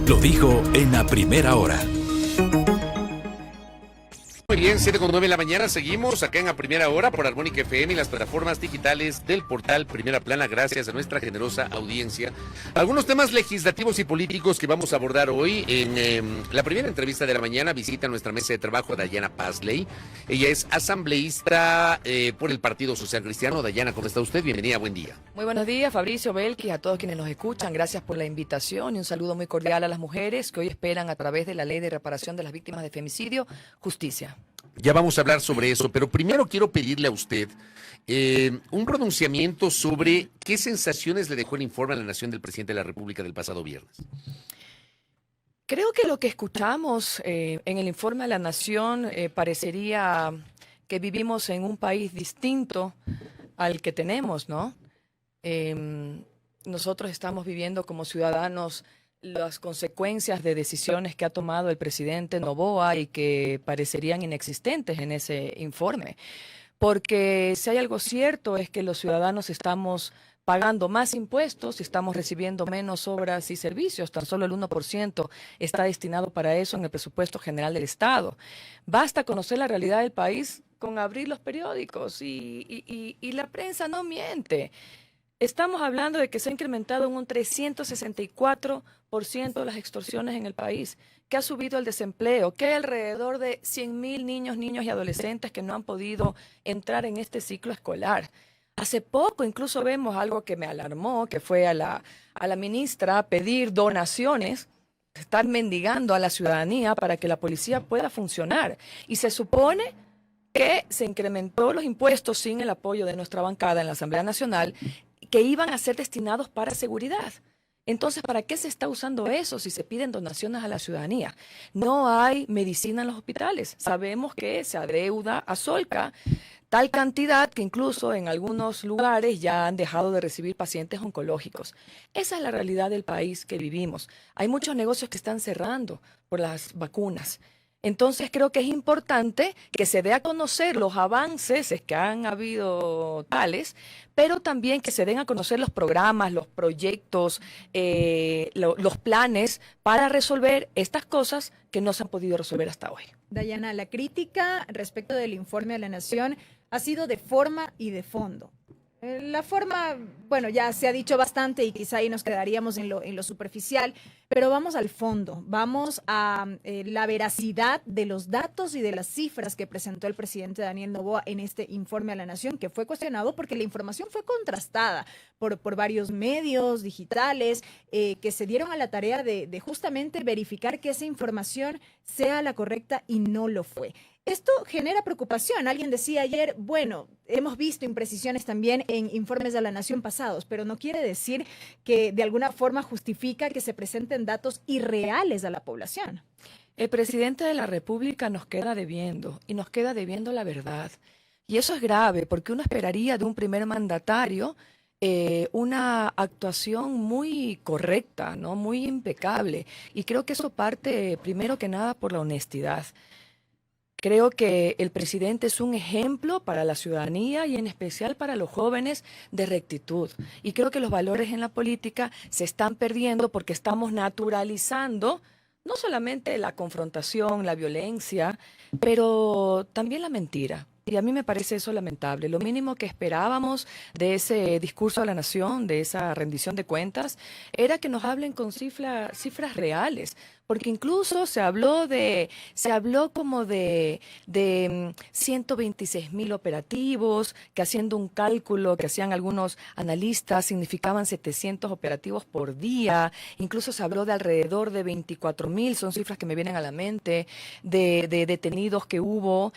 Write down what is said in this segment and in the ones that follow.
Lo dijo en la primera hora. Muy bien, 7:09 de la mañana, seguimos acá en A Primera Hora por Armónica FM y las plataformas digitales del portal Primera Plana, gracias a nuestra generosa audiencia. Algunos temas legislativos y políticos que vamos a abordar hoy. En la primera entrevista de la mañana visita nuestra mesa de trabajo a Dayana Pazley. Ella es asambleísta por el Partido Social Cristiano. Dayana, ¿cómo está usted? Bienvenida, buen día. Muy buenos días, Fabricio, Belkis, a todos quienes nos escuchan. Gracias por la invitación y un saludo muy cordial a las mujeres que hoy esperan a través de la Ley de Reparación de las Víctimas de Femicidio, justicia. Ya vamos a hablar sobre eso, pero primero quiero pedirle a usted un pronunciamiento sobre qué sensaciones le dejó el informe a la Nación del presidente de la República del pasado viernes. Creo que lo que escuchamos en el informe a la Nación parecería que vivimos en un país distinto al que tenemos, ¿no? Nosotros estamos viviendo como ciudadanos las consecuencias de decisiones que ha tomado el presidente Noboa y que parecerían inexistentes en ese informe. Porque si hay algo cierto es que los ciudadanos estamos pagando más impuestos y estamos recibiendo menos obras y servicios. Tan solo el 1% está destinado para eso en el presupuesto general del Estado. Basta conocer la realidad del país con abrir los periódicos y la prensa no miente. Estamos hablando de que se ha incrementado en un 364% las extorsiones en el país, que ha subido el desempleo, que hay alrededor de 100.000 niños y adolescentes que no han podido entrar en este ciclo escolar. Hace poco incluso vemos algo que me alarmó, que fue a la ministra a pedir donaciones, estar mendigando a la ciudadanía para que la policía pueda funcionar. Y se supone que se incrementó los impuestos sin el apoyo de nuestra bancada en la Asamblea Nacional, que iban a ser destinados para seguridad. Entonces, ¿para qué se está usando eso si se piden donaciones a la ciudadanía? No hay medicina en los hospitales. Sabemos que se adeuda a Solca tal cantidad que incluso en algunos lugares ya han dejado de recibir pacientes oncológicos. Esa es la realidad del país que vivimos. Hay muchos negocios que están cerrando por las vacunas. Entonces creo que es importante que se dé a conocer los avances, es que han habido tales, pero también que se den a conocer los programas, los proyectos, los planes para resolver estas cosas que no se han podido resolver hasta hoy. Dayana, la crítica respecto del informe a la Nación ha sido de forma y de fondo. La forma, bueno, ya se ha dicho bastante y quizá ahí nos quedaríamos en lo superficial, pero vamos al fondo, vamos a la veracidad de los datos y de las cifras que presentó el presidente Daniel Noboa en este informe a la Nación, que fue cuestionado porque la información fue contrastada por varios medios digitales que se dieron a la tarea de justamente verificar que esa información sea la correcta y no lo fue. Esto genera preocupación. Alguien decía ayer, bueno, hemos visto imprecisiones también en informes de la Nación pasados, pero no quiere decir que de alguna forma justifica que se presenten datos irreales a la población. El presidente de la República nos queda debiendo y nos queda debiendo la verdad. Y eso es grave porque uno esperaría de un primer mandatario una actuación muy correcta, ¿no? Muy impecable. Y creo que eso parte primero que nada por la honestidad. Creo que el presidente es un ejemplo para la ciudadanía y en especial para los jóvenes de rectitud. Y creo que los valores en la política se están perdiendo porque estamos naturalizando no solamente la confrontación, la violencia, pero también la mentira. Y a mí me parece eso lamentable. Lo mínimo que esperábamos de ese discurso a la nación, de esa rendición de cuentas, era que nos hablen con cifras reales. Porque incluso se habló como de 126.000 operativos, que haciendo un cálculo que hacían algunos analistas significaban 700 operativos por día. Incluso se habló de alrededor de 24.000, son cifras que me vienen a la mente, de detenidos que hubo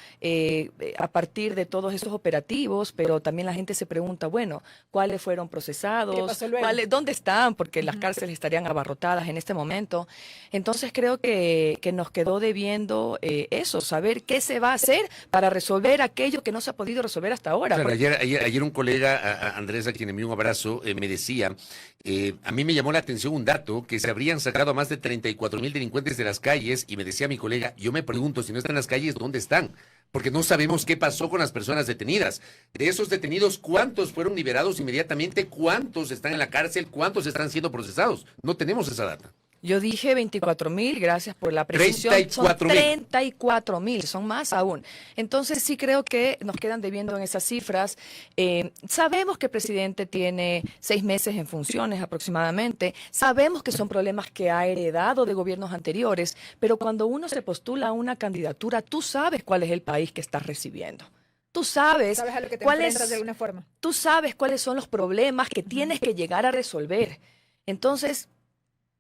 a partir de todos esos operativos, pero también la gente se pregunta, bueno, ¿cuáles fueron procesados? ¿Qué pasó luego? ¿Dónde están? Porque las cárceles estarían abarrotadas en este momento. Entonces creo que nos quedó debiendo eso, saber qué se va a hacer para resolver aquello que no se ha podido resolver hasta ahora. Claro, ayer un colega, Andrés, a quien envió un abrazo, me decía, a mí me llamó la atención un dato, que se habrían sacado a más de 34.000 delincuentes de las calles, y me decía mi colega, yo me pregunto, si no están en las calles, ¿dónde están? Porque no sabemos qué pasó con las personas detenidas. De esos detenidos, ¿cuántos fueron liberados inmediatamente? ¿Cuántos están en la cárcel? ¿Cuántos están siendo procesados? No tenemos esa data. Yo dije 24,000, gracias por la precisión. 34,000. Son 34,000, son más aún. Entonces sí creo que nos quedan debiendo en esas cifras. Sabemos que el presidente tiene 6 meses en funciones aproximadamente. Sabemos que son problemas que ha heredado de gobiernos anteriores, pero cuando uno se postula a una candidatura, tú sabes cuál es el país que estás recibiendo. Tú sabes ¿Sabes a lo que te cuáles, enfrentas de alguna forma? tú sabes cuáles son los problemas que tienes que llegar a resolver. Entonces,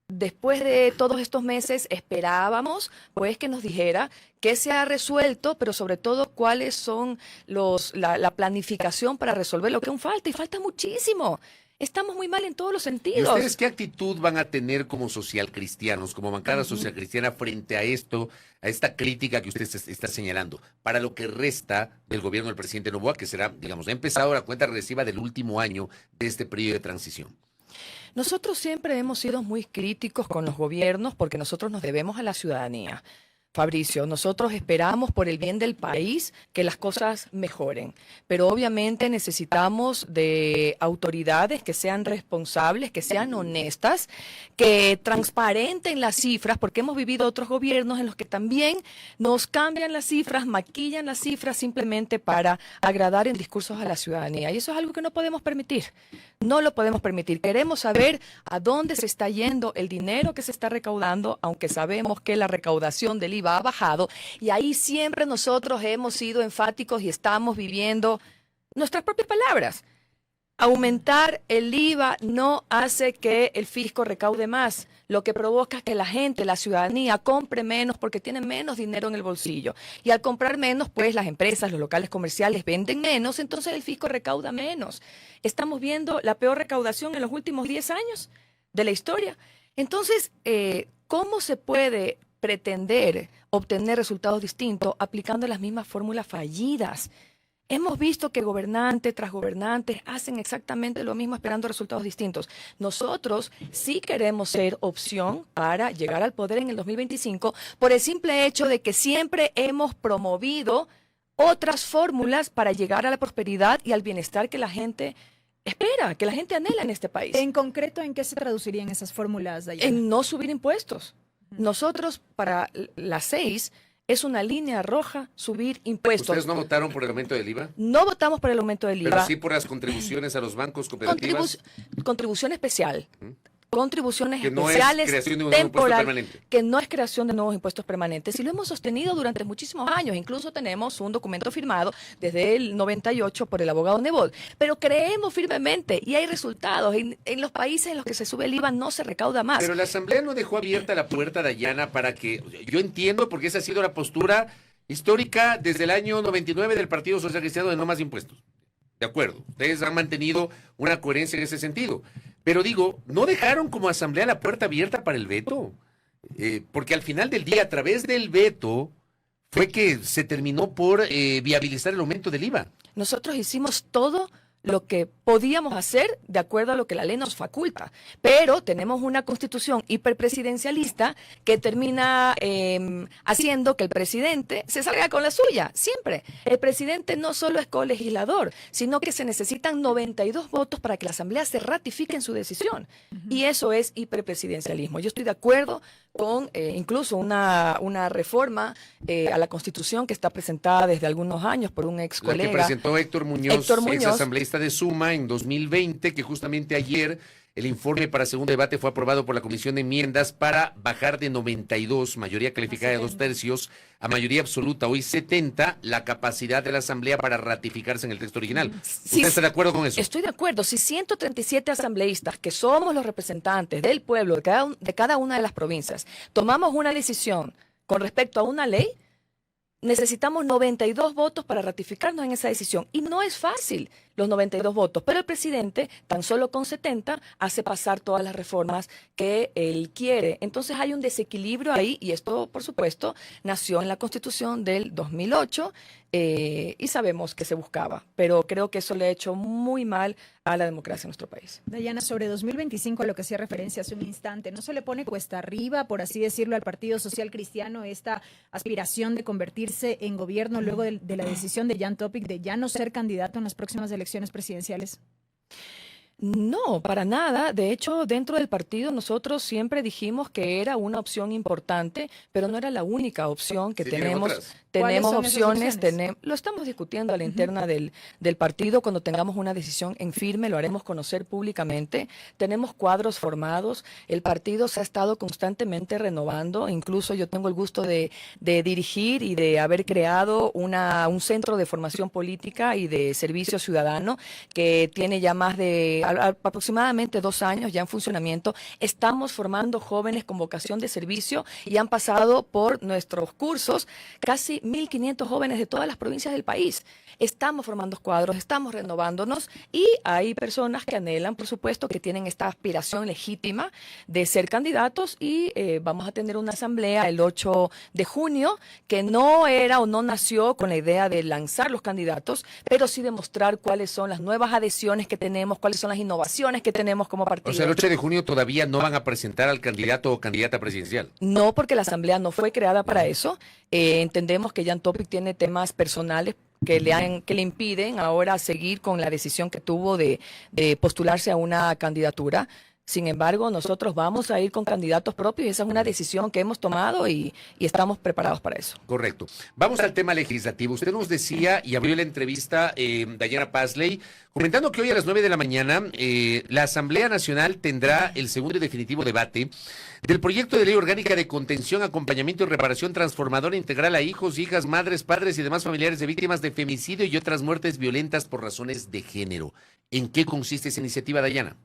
después de todos estos meses esperábamos pues que nos dijera qué se ha resuelto, pero sobre todo cuáles son la planificación para resolver lo que aún falta, y falta muchísimo. Estamos muy mal en todos los ¿Y sentidos. ustedes qué actitud van a tener como socialcristianos, como bancada socialcristiana frente a esto, a esta crítica que usted está señalando, para lo que resta del gobierno del presidente Noboa, que será, digamos, ha empezado la cuenta regresiva del último año de este periodo de transición? Nosotros siempre hemos sido muy críticos con los gobiernos porque nosotros nos debemos a la ciudadanía. Fabricio, nosotros esperamos por el bien del país que las cosas mejoren, pero obviamente necesitamos de autoridades que sean responsables, que sean honestas, que transparenten las cifras, porque hemos vivido otros gobiernos en los que también nos cambian las cifras, maquillan las cifras simplemente para agradar en discursos a la ciudadanía. Y eso es algo que no podemos permitir. No lo podemos permitir. Queremos saber a dónde se está yendo el dinero que se está recaudando, aunque sabemos que la recaudación del IVA ha bajado, y ahí siempre nosotros hemos sido enfáticos y estamos viviendo nuestras propias palabras. Aumentar el IVA no hace que el fisco recaude más, lo que provoca es que la gente, la ciudadanía, compre menos porque tiene menos dinero en el bolsillo. Y al comprar menos, pues las empresas, los locales comerciales venden menos, entonces el fisco recauda menos. Estamos viendo la peor recaudación en los últimos 10 años de la historia. Entonces, ¿cómo se puede pretender obtener resultados distintos aplicando las mismas fórmulas fallidas? Hemos visto que gobernante tras gobernante hacen exactamente lo mismo esperando resultados distintos. Nosotros sí queremos ser opción para llegar al poder en el 2025 por el simple hecho de que siempre hemos promovido otras fórmulas para llegar a la prosperidad y al bienestar que la gente espera, que la gente anhela en este país. En concreto, ¿en qué se traducirían esas fórmulas, Dayana? En no subir impuestos. Nosotros, para las 6, es una línea roja subir impuestos. ¿Ustedes no votaron por el aumento del IVA? No votamos por el aumento del IVA. Pero sí por las contribuciones a los bancos cooperativas. Contribución especial. Contribuciones Que no es especiales creación de un nuevo impuesto temporal, permanente. que no es creación de nuevos impuestos permanentes. Y lo hemos sostenido durante muchísimos años. Incluso tenemos un documento firmado desde el 98 por el abogado Nebot. Pero creemos firmemente y hay resultados. En los países en los que se sube el IVA no se recauda más. Pero la Asamblea no dejó abierta la puerta, Dayana, para que... Yo entiendo porque esa ha sido la postura histórica desde el año 99 del Partido Social Cristiano de no más impuestos. De acuerdo, ustedes han mantenido una coherencia en ese sentido. Pero digo, no dejaron como Asamblea la puerta abierta para el veto. Porque al final del día, a través del veto, fue que se terminó por viabilizar el aumento del IVA. Nosotros hicimos todo lo que podíamos hacer de acuerdo a lo que la ley nos faculta, pero tenemos una constitución hiperpresidencialista que termina haciendo que el presidente se salga con la suya, siempre. El presidente no solo es colegislador, sino que se necesitan 92 votos para que la Asamblea se ratifique en su decisión, y eso es hiperpresidencialismo. Yo estoy de acuerdo con incluso una reforma a la Constitución que está presentada desde algunos años por un ex colega. La que presentó Héctor Muñoz, ex asambleísta de Suma, en 2020, que justamente ayer el informe para segundo debate fue aprobado por la Comisión de Enmiendas para bajar de 92, mayoría calificada de 2/3, a mayoría absoluta, hoy 70, la capacidad de la Asamblea para ratificarse en el texto original. Sí, ¿Usted está de acuerdo con eso? Estoy de acuerdo. Si 137 asambleístas, que somos los representantes del pueblo de cada una de las provincias, tomamos una decisión con respecto a una ley, necesitamos 92 votos para ratificarnos en esa decisión. Y no es fácil los 92 votos, pero el presidente, tan solo con 70, hace pasar todas las reformas que él quiere. Entonces hay un desequilibrio ahí, y esto, por supuesto, nació en la Constitución del 2008 y sabemos que se buscaba, pero creo que eso le ha hecho muy mal a la democracia en nuestro país. Dayana, sobre 2025, a lo que hacía referencia hace un instante, ¿no se le pone cuesta arriba, por así decirlo, al Partido Social Cristiano esta aspiración de convertirse en gobierno luego de la decisión de Jan Topic de ya no ser candidato en las próximas elecciones presidenciales? No, para nada. De hecho, dentro del partido nosotros siempre dijimos que era una opción importante, pero no era la única opción que Sí, tienen tenemos. otras. Tenemos ¿Cuáles son esas opciones? lo estamos discutiendo a la interna del partido. Cuando tengamos una decisión en firme, lo haremos conocer públicamente. Tenemos cuadros formados. El partido se ha estado constantemente renovando. Incluso yo tengo el gusto de dirigir y de haber creado un centro de formación política y de servicio ciudadano que tiene ya más de aproximadamente 2 años ya en funcionamiento. Estamos formando jóvenes con vocación de servicio y han pasado por nuestros cursos casi 1.500 jóvenes de todas las provincias del país. Estamos formando cuadros, estamos renovándonos y hay personas que anhelan, por supuesto, que tienen esta aspiración legítima de ser candidatos y vamos a tener una asamblea el 8 de junio que no era o no nació con la idea de lanzar los candidatos, pero sí demostrar cuáles son las nuevas adhesiones que tenemos, cuáles son las innovaciones que tenemos como partido. O sea, el 8 de junio todavía no van a presentar al candidato o candidata presidencial. No, porque la asamblea no fue creada para eso. Entendemos que Jan Topic tiene temas personales que le impiden ahora seguir con la decisión que tuvo de postularse a una candidatura. Sin embargo, nosotros vamos a ir con candidatos propios y esa es una decisión que hemos tomado y estamos preparados para eso. Correcto. Vamos al tema legislativo. Usted nos decía y abrió la entrevista Dayana Pazley, comentando que hoy a las 9 de la mañana la Asamblea Nacional tendrá el segundo y definitivo debate del proyecto de ley orgánica de contención, acompañamiento y reparación transformadora integral a hijos, hijas, madres, padres y demás familiares de víctimas de femicidio y otras muertes violentas por razones de género. ¿En qué consiste esa iniciativa, Dayana?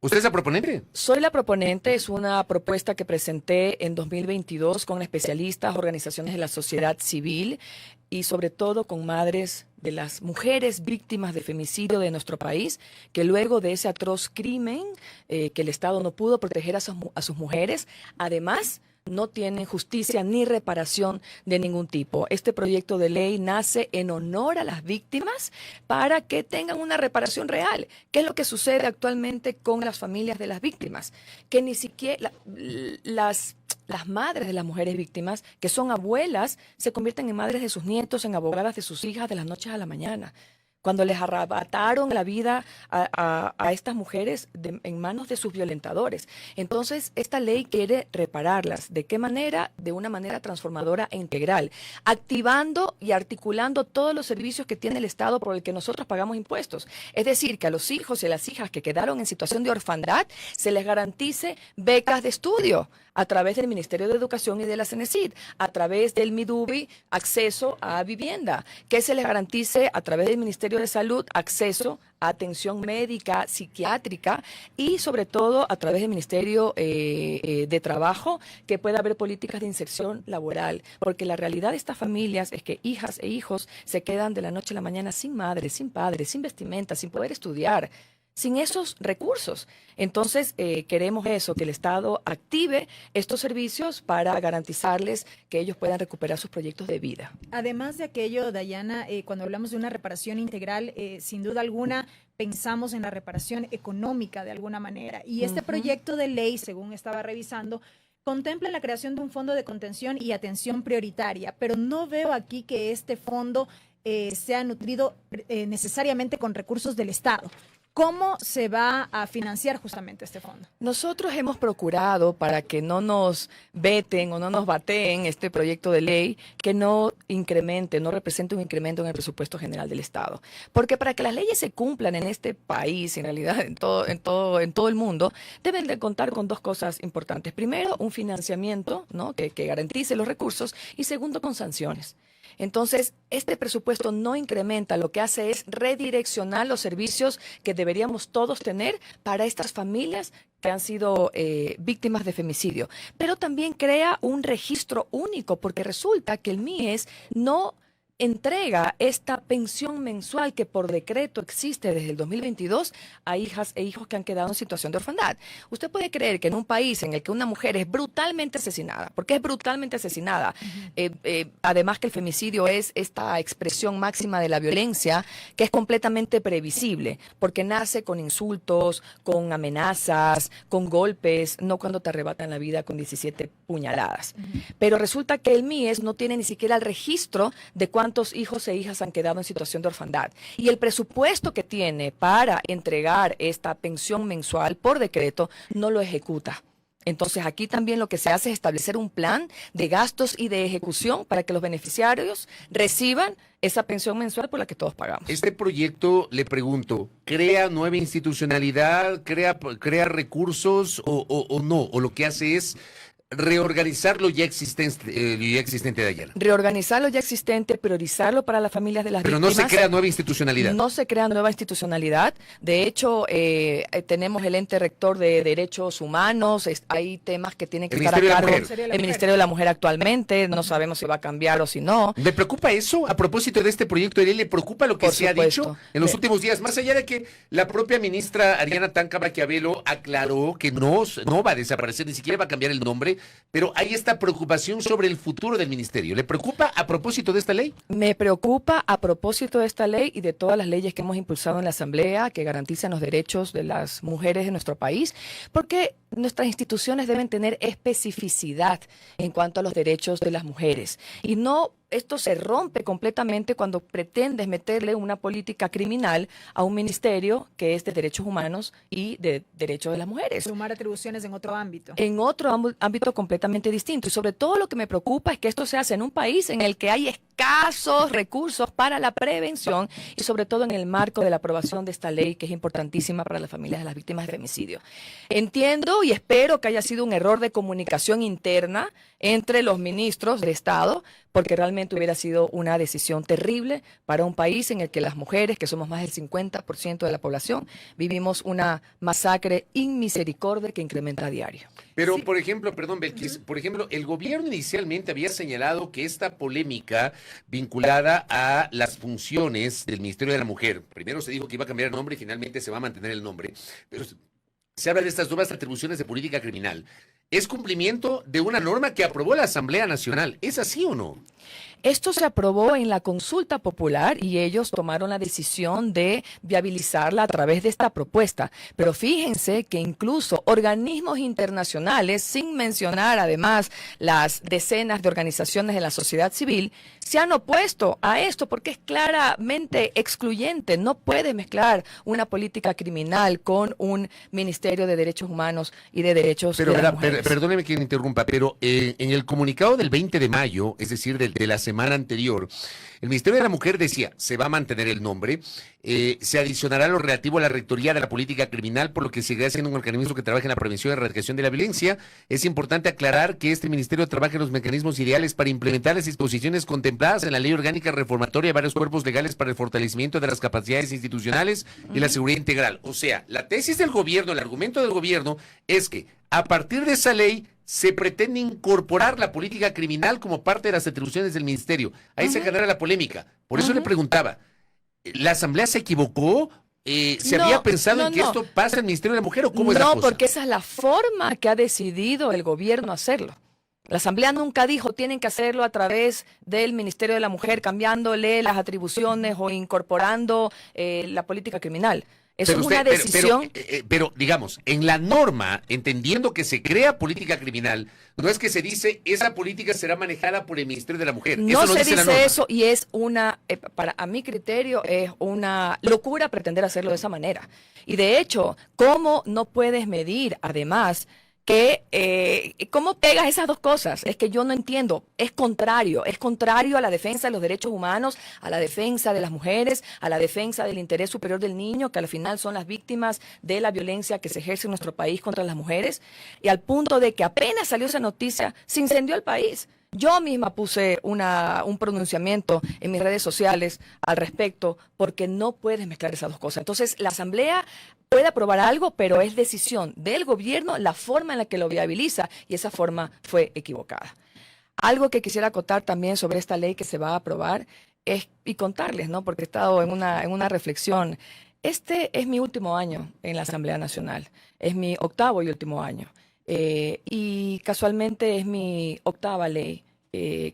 ¿Usted es la proponente? Soy la proponente, es una propuesta que presenté en 2022 con especialistas, organizaciones de la sociedad civil y sobre todo con madres de las mujeres víctimas de femicidio de nuestro país, que luego de ese atroz crimen que el Estado no pudo proteger a sus mujeres, además no tienen justicia ni reparación de ningún tipo. Este proyecto de ley nace en honor a las víctimas para que tengan una reparación real. ¿Qué es lo que sucede actualmente con las familias de las víctimas? Que ni siquiera las madres de las mujeres víctimas, que son abuelas, se convierten en madres de sus nietos, en abogadas de sus hijas de las noches a la mañana. Cuando les arrebataron la vida a estas mujeres en manos de sus violentadores. Entonces, esta ley quiere repararlas. ¿De qué manera? De una manera transformadora e integral, activando y articulando todos los servicios que tiene el Estado por el que nosotros pagamos impuestos. Es decir, que a los hijos y a las hijas que quedaron en situación de orfandad se les garantice becas de estudio a través del Ministerio de Educación y de la CENESID, a través del MIDUBI, acceso a vivienda, que se les garantice a través del Ministerio de Salud acceso a atención médica, psiquiátrica y sobre todo a través del Ministerio de Trabajo, que pueda haber políticas de inserción laboral, porque la realidad de estas familias es que hijas e hijos se quedan de la noche a la mañana sin madre, sin padre, sin vestimenta, sin poder estudiar, sin esos recursos. Entonces, queremos eso, que el Estado active estos servicios para garantizarles que ellos puedan recuperar sus proyectos de vida. Además de aquello, Dayana, cuando hablamos de una reparación integral, sin duda alguna pensamos en la reparación económica de alguna manera. Y este proyecto de ley, según estaba revisando, contempla la creación de un fondo de contención y atención prioritaria, pero no veo aquí que este fondo sea nutrido necesariamente con recursos del Estado. ¿Cómo se va a financiar justamente este fondo? Nosotros hemos procurado, para que no nos veten o no nos bateen este proyecto de ley, que no represente un incremento en el presupuesto general del Estado. Porque para que las leyes se cumplan en este país, en realidad en todo el mundo, deben de contar con 2 cosas importantes. Primero, un financiamiento, ¿no?, que garantice los recursos, y segundo, con sanciones. Entonces, este presupuesto no incrementa, lo que hace es redireccionar los servicios que deberíamos todos tener para estas familias que han sido víctimas de femicidio. Pero también crea un registro único, porque resulta que el MIES no entrega esta pensión mensual que por decreto existe desde el 2022 a hijas e hijos que han quedado en situación de orfandad. Usted puede creer que en un país en el que una mujer es brutalmente asesinada, porque es brutalmente asesinada, además que el femicidio es esta expresión máxima de la violencia que es completamente previsible, porque nace con insultos, con amenazas, con golpes, no cuando te arrebatan la vida con 17 puñaladas. Pero resulta que el MIES no tiene ni siquiera el registro de cuántos cuántos hijos e hijas han quedado en situación de orfandad. Y el presupuesto que tiene para entregar esta pensión mensual por decreto no lo ejecuta. Entonces, aquí también lo que se hace es establecer un plan de gastos y de ejecución para que los beneficiarios reciban esa pensión mensual por la que todos pagamos. Este proyecto, le pregunto, ¿crea nueva institucionalidad, crea recursos o no? ¿O lo que hace es reorganizar lo ya existente de ayer? Reorganizar lo ya existente, priorizarlo para las familias de las Pero víctimas. no se crea nueva institucionalidad. No se crea nueva institucionalidad. De hecho, tenemos el ente rector de derechos humanos. Hay temas que tienen que estar a cargo. El Ministerio de la Mujer actualmente. No sabemos si va a cambiar o si no. ¿Le preocupa eso? A propósito de este proyecto de ley, ¿le preocupa lo que se ha dicho en los últimos días? Más allá de que la propia ministra Ariana Tanca Maquiavelo aclaró que no va a desaparecer, ni siquiera va a cambiar el nombre, pero hay esta preocupación sobre el futuro del ministerio. ¿Le preocupa a propósito de esta ley? Me preocupa a propósito de esta ley y de todas las leyes que hemos impulsado en la Asamblea que garantizan los derechos de las mujeres de nuestro país, porque nuestras instituciones deben tener especificidad en cuanto a los derechos de las mujeres. Y no, esto se rompe completamente cuando pretendes meterle una política criminal a un ministerio que es de derechos humanos y de derechos de las mujeres. Sumar atribuciones en otro ámbito. En otro ámbito completamente distinto. Y sobre todo lo que me preocupa es que esto se hace en un país en el que hay escasos recursos para la prevención y sobre todo en el marco de la aprobación de esta ley que es importantísima para las familias de las víctimas de femicidio. Entiendo y espero que haya sido un error de comunicación interna entre los ministros de Estado, porque realmente hubiera sido una decisión terrible para un país en el que las mujeres, que somos más del 50% de la población, vivimos una masacre inmisericordia que incrementa a diario. Pero, por ejemplo, perdón, Belkis, por ejemplo, el gobierno inicialmente había señalado que esta polémica vinculada a las funciones del Ministerio de la Mujer, primero se dijo que iba a cambiar el nombre y finalmente se va a mantener el nombre, pero se habla de estas nuevas atribuciones de política criminal. ¿Es cumplimiento de una norma que aprobó la Asamblea Nacional? ¿Es así o no? Esto se aprobó en la consulta popular y ellos tomaron la decisión de viabilizarla a través de esta propuesta. Pero fíjense que incluso organismos internacionales, sin mencionar además las decenas de organizaciones de la sociedad civil, se han opuesto a esto porque es claramente excluyente. No puede mezclar una política criminal con un Ministerio de Derechos Humanos y de Derechos de las Mujeres. Perdóneme que me interrumpa, pero en el comunicado del 20 de mayo, es decir, de la semana anterior, el Ministerio de la Mujer decía, se va a mantener el nombre, se adicionará lo relativo a la rectoría de la política criminal, por lo que seguirá siendo un organismo que trabaje en la prevención y erradicación de la violencia. Es importante aclarar que este ministerio trabaja en los mecanismos ideales para implementar las disposiciones contempladas en la Ley Orgánica Reformatoria de varios cuerpos legales para el fortalecimiento de las capacidades institucionales y la seguridad integral. O sea, la tesis del gobierno, el argumento del gobierno es que a partir de esa ley se pretende incorporar la política criminal como parte de las atribuciones del ministerio. Ahí se genera la polémica. Por eso le preguntaba, ¿la Asamblea se equivocó? ¿Se había pensado en que esto pasa en el Ministerio de la Mujer o cómo es la cosa? No, porque esa es la forma que ha decidido el gobierno hacerlo. La Asamblea nunca dijo tienen que hacerlo a través del Ministerio de la Mujer, cambiándole las atribuciones o incorporando la política criminal. Eso es una decisión. Pero, digamos, en la norma, entendiendo que se crea política criminal, no es que se dice esa política será manejada por el Ministerio de la Mujer. No eso se dice eso y es a mi criterio, es una locura pretender hacerlo de esa manera. Y de hecho, ¿cómo no puedes medir, además, cómo pegas esas dos cosas? Es que yo no entiendo. Es contrario a la defensa de los derechos humanos, a la defensa de las mujeres, a la defensa del interés superior del niño, que al final son las víctimas de la violencia que se ejerce en nuestro país contra las mujeres, y al punto de que apenas salió esa noticia, se incendió el país. Yo misma puse un pronunciamiento en mis redes sociales al respecto, porque no puedes mezclar esas dos cosas. Entonces, la Asamblea puede aprobar algo, pero es decisión del gobierno la forma en la que lo viabiliza, y esa forma fue equivocada. Algo que quisiera acotar también sobre esta ley que se va a aprobar y contarles, ¿no? Porque he estado en una reflexión. Este es mi último año en la Asamblea Nacional, es mi octavo y último año. Y casualmente es mi octava ley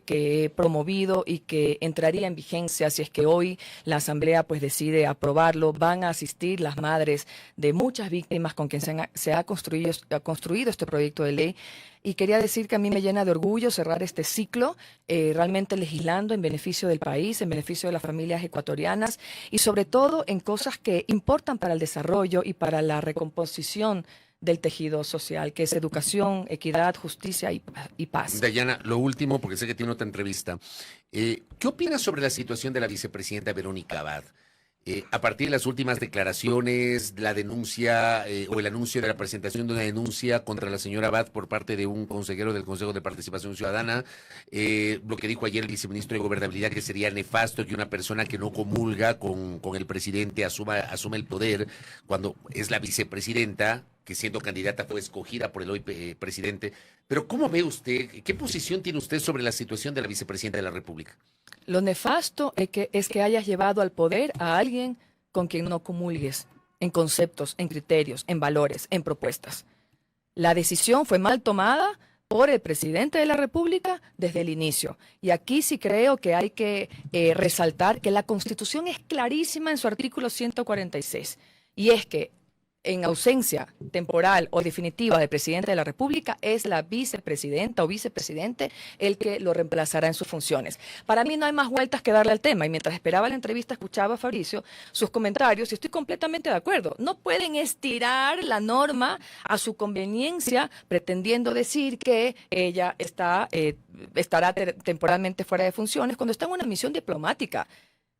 que he promovido y que entraría en vigencia si es que hoy la Asamblea pues decide aprobarlo. Van a asistir las madres de muchas víctimas con quien se ha construido este proyecto de ley. Y quería decir que a mí me llena de orgullo cerrar este ciclo, realmente legislando en beneficio del país, en beneficio de las familias ecuatorianas y sobre todo en cosas que importan para el desarrollo y para la recomposición del tejido social, que es educación, equidad, justicia y paz. Dayana, lo último, porque sé que tiene otra entrevista. ¿Qué opinas sobre la situación de la vicepresidenta Verónica Abad? A partir de las últimas declaraciones, la denuncia o el anuncio de la presentación de una denuncia contra la señora Abad por parte de un consejero del Consejo de Participación Ciudadana, lo que dijo ayer el viceministro de Gobernabilidad, que sería nefasto que una persona que no comulga con el presidente asuma el poder cuando es la vicepresidenta, que siendo candidata fue escogida por el hoy presidente. Pero ¿cómo ve usted, qué posición tiene usted sobre la situación de la vicepresidenta de la República? Lo nefasto es que hayas llevado al poder a alguien con quien no comulgues en conceptos, en criterios, en valores, en propuestas. La decisión fue mal tomada por el presidente de la República desde el inicio. Y aquí sí creo que hay que resaltar que la Constitución es clarísima en su artículo 146. Y es que en ausencia temporal o definitiva del presidente de la República, es la vicepresidenta o vicepresidente el que lo reemplazará en sus funciones. Para mí no hay más vueltas que darle al tema, y mientras esperaba la entrevista escuchaba a Fabricio sus comentarios y estoy completamente de acuerdo. No pueden estirar la norma a su conveniencia pretendiendo decir que ella estará temporalmente fuera de funciones cuando está en una misión diplomática.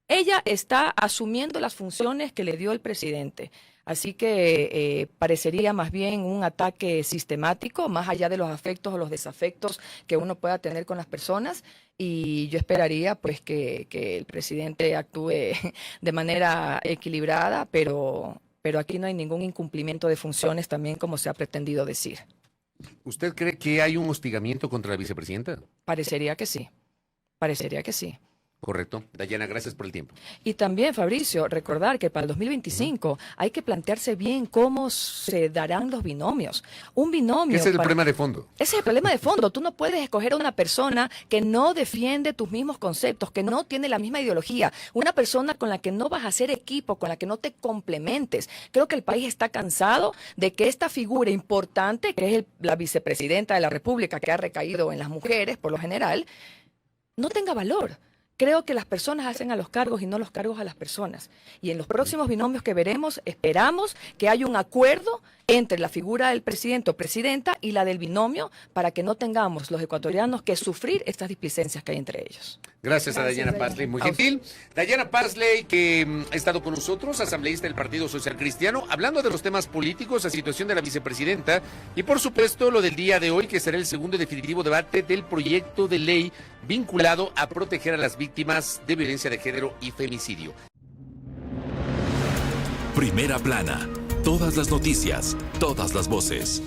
Ella está asumiendo las funciones que le dio el presidente. Así que parecería más bien un ataque sistemático, más allá de los afectos o los desafectos que uno pueda tener con las personas. Y yo esperaría pues que el presidente actúe de manera equilibrada, pero aquí no hay ningún incumplimiento de funciones también como se ha pretendido decir. ¿Usted cree que hay un hostigamiento contra la vicepresidenta? Parecería que sí, parecería que sí. Correcto. Dayana, gracias por el tiempo. Y también, Fabricio, recordar que para el 2025 hay que plantearse bien cómo se darán los binomios. Un binomio... Ese es el problema de fondo. Ese es el problema de fondo. Tú no puedes escoger a una persona que no defiende tus mismos conceptos, que no tiene la misma ideología, una persona con la que no vas a hacer equipo, con la que no te complementes. Creo que el país está cansado de que esta figura importante, que es la vicepresidenta de la República, que ha recaído en las mujeres por lo general, no tenga valor. Creo que las personas hacen a los cargos y no los cargos a las personas. Y en los próximos binomios que veremos, esperamos que haya un acuerdo entre la figura del presidente o presidenta y la del binomio para que no tengamos los ecuatorianos que sufrir estas displicencias que hay entre ellos. Gracias a Dayana Pazley, muy gentil. Dayana Pazley, que ha estado con nosotros, asambleísta del Partido Social Cristiano, hablando de los temas políticos, la situación de la vicepresidenta y, por supuesto, lo del día de hoy, que será el segundo y definitivo debate del proyecto de ley vinculado a proteger a las víctimas de violencia de género y femicidio. Primera plana. Todas las noticias, todas las voces.